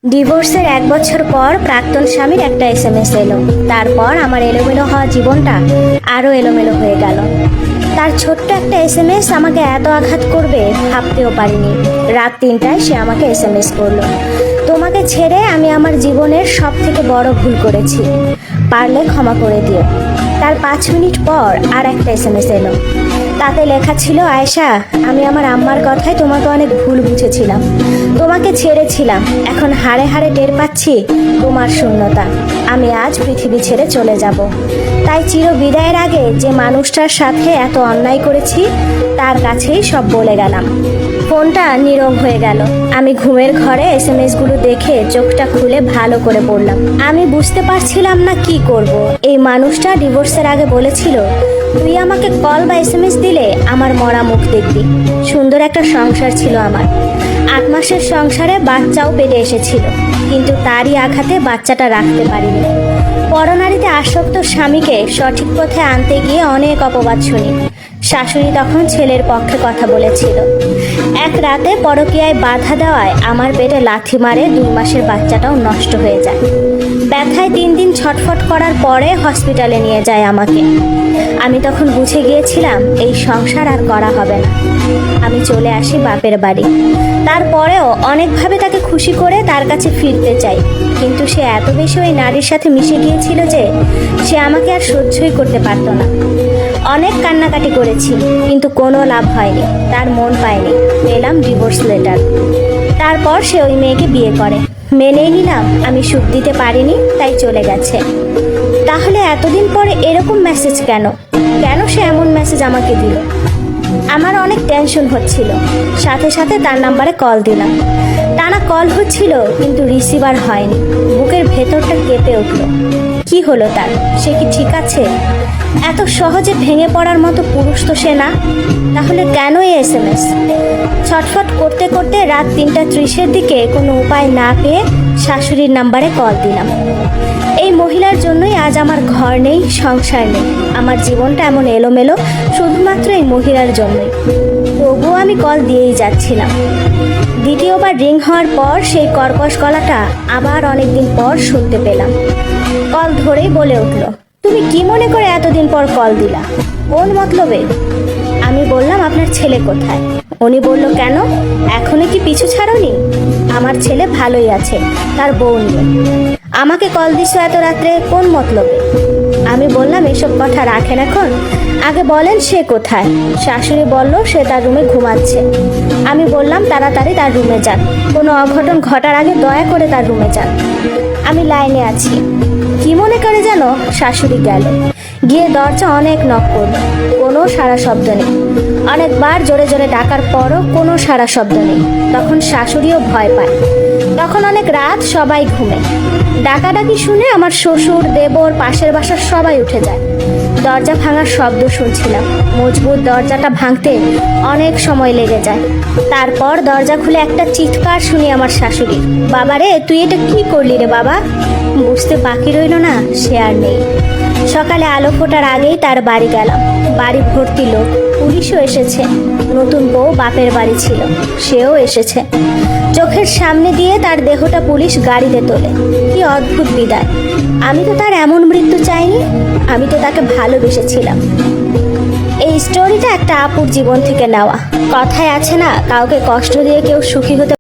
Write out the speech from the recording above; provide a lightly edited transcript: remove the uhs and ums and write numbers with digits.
ডিভোর্সের 1 বছর পর প্রাক্তন স্বামীর একটা SMS এলো। তারপর আমার এলোমেলো হওয়া জীবনটা আরও এলোমেলো হয়ে গেল। তার ছোট্ট একটা SMS আমাকে এত আঘাত করবে ভাবতেও পারিনি। রাত 3টায় সে আমাকে SMS করলো, তোমাকে ছেড়ে আমি আমার জীবনের সব থেকে বড় ভুল করেছি, পারলে ক্ষমা করে দিও। তার 5 মিনিট পর আর একটা SMS এলো। তাতে লেখা ছিল, আয়েশা, আমি আমার আম্মার কথায় তোমাকে অনেক ভুল বুঝেছিলাম, তোমাকে ছেড়েছিলাম। এখন হাড়ে হাড়ে টের পাচ্ছি তোমার শূন্যতা। আমি আজ পৃথিবী ছেড়ে চলে যাব। তাই চির বিদায়ের আগে যে মানুষটার সাথে এত অন্যায় করেছি তার কাছেই সব বলে গেলাম। ফোনটা নীরব হয়ে গেল। আমি ঘুমের ঘরে SMS গুলো দেখে চোখটা খুলে ভালো করে পড়লাম। আমি বুঝতে পারছিলাম না কি করব। এই মানুষটা ডিভোর্সের আগে বলেছিল, তুই আমাকে কল বা SMS দিলে আমার মরা মুখ দেখবি। সুন্দর একটা সংসার ছিল আমার। 8 মাসের সংসারে বাচ্চাও পেটে এসেছিল, কিন্তু তারই আঘাতে বাচ্চাটা রাখতে পারিনি। পরনারীতে আসক্ত স্বামীকে সঠিক পথে আনতে গিয়ে অনেক অপবাদ শুনি। শাশুড়ি তখন ছেলের পক্ষে কথা বলেছিল। এক রাতে পরকীয়ায় বাধা দেওয়ায় আমার পেটে লাথি মারে 2 মাসের বাচ্চাটাও নষ্ট হয়ে যায়। ব্যথায় 3 দিন ছটফট করার পরে হসপিটালে নিয়ে যায় আমাকে। আমি তখন বুঝে গিয়েছিলাম এই সংসার আর করা হবে না। আমি চলে আসি বাপের বাড়ি। তারপরেও অনেকভাবে তাকে খুশি করে তার কাছে ফিরতে চাই, কিন্তু সে এত বেশি ওই নারীর সাথে মিশে গিয়েছিল যে সে আমাকে আর সহ্যই করতে পারতো না। অনেক কান্নাকাটি করেছি, কিন্তু কোনো লাভ হয়নি। তার মন পায়নি। পেলাম ডিভোর্স লেটার। তারপর সে ওই মেয়েকে বিয়ে করে। মেনেই নিলাম আমি সুখ দিতে পারিনি, তাই চলে গেছে। তাহলে এতদিন পরে এরকম মেসেজ কেন? কেন সে এমন মেসেজ আমাকে দিল? আমার অনেক টেনশন হচ্ছিল। সাথে সাথে তার নাম্বারে কল দিলাম। টানা কল হচ্ছিল, কিন্তু রিসিভার হয়নি। বুকের ভেতরটা কেঁপে উঠল। কি হলো তার? সে কি ঠিক আছে? এত সহজে ভেঙে পড়ার মতো পুরুষ তো সে না। তাহলে কেন এই SMS? ছটফট করতে করতে রাত 3:30-এর দিকে কোনো উপায় না পেয়ে শাশুড়ির নাম্বারে কল দিলাম। এই মহিলার জন্যই আজ আমার ঘর নেই, সংসার নেই। আমার জীবনটা এমন এলোমেলো শুধুমাত্র এই মহিলার জন্যই। তবুও আমি কল দিয়েই যাচ্ছিলাম। দ্বিতীয়বার রিং হওয়ার পর সেই কর্কশ গলাটা আবার অনেকদিন পর শুনতে পেলাম। কল ধরেই বলে উঠল, তুমি কি মনে করে এতদিন পর কল দিলা? কোন মতলবে? আমি বললাম, আপনার ছেলে কোথায়? উনি বলল, কেন, এখনো কি পিছু ছাড়োনি? আমার ছেলে ভালোই আছে, তার বউ নিয়ে। আমাকে কল দিছো এত রাত্রে কোন মতলবে? আমি বললাম, এসব কথা রাখেন এখন, আগে বলেন সে কোথায়? শাশুড়ি বলল, সে তার রুমে ঘুমাচ্ছে। আমি বললাম, তাড়াতাড়ি তার রুমে যান, কোনো অঘটন ঘটার আগে দয়া করে তার রুমে যান। আমি লাইনে আছি। কি মনে করে যেন শাশুড়ি গেল। গিয়ে দরজা অনেক নক করল, কোনো সাড়া শব্দ নেই। অনেকবার জোরে জোরে ডাকার পরও কোনো সাড়া শব্দ নেই। তখন শাশুড়িও ভয় পায়। তখন অনেক রাত, সবাই ঘুমে। ডাকাডাকি শুনে আমার শ্বশুর, দেবর, পাশের বাসার সবাই উঠে যায়। দরজা ভাঙার শব্দ শুনছিলাম। মজবুত দরজাটা ভাঙতে অনেক সময় লেগে যায়। তারপর দরজা খুলে একটা চিৎকার শুনি আমার শাশুড়ির, বাবারে, তুই এটা কি করলি রে বাবা? বুঝতে বাকি রইল না সে আর নেই। সকালে আলো ফোটার আগেই তার বাড়ি গেলাম। বাড়ি ভর্তি লোক, পুলিশও এসেছে। নতুন বউ বাপের বাড়ি ছিল, সেও এসেছে। চোখের সামনে দিয়ে তার দেহটা পুলিশ গাড়িতে তোলে। কি অদ্ভুত বিদায়! আমি তো তার এমন মৃত্যু চাইনি। আমি তো তাকে ভালোবেসেছিলাম। এই স্টোরিটা একটা আপুর জীবন থেকে নেওয়া। কথায় আছে না, কাউকে কষ্ট দিয়ে কেউ সুখী হতে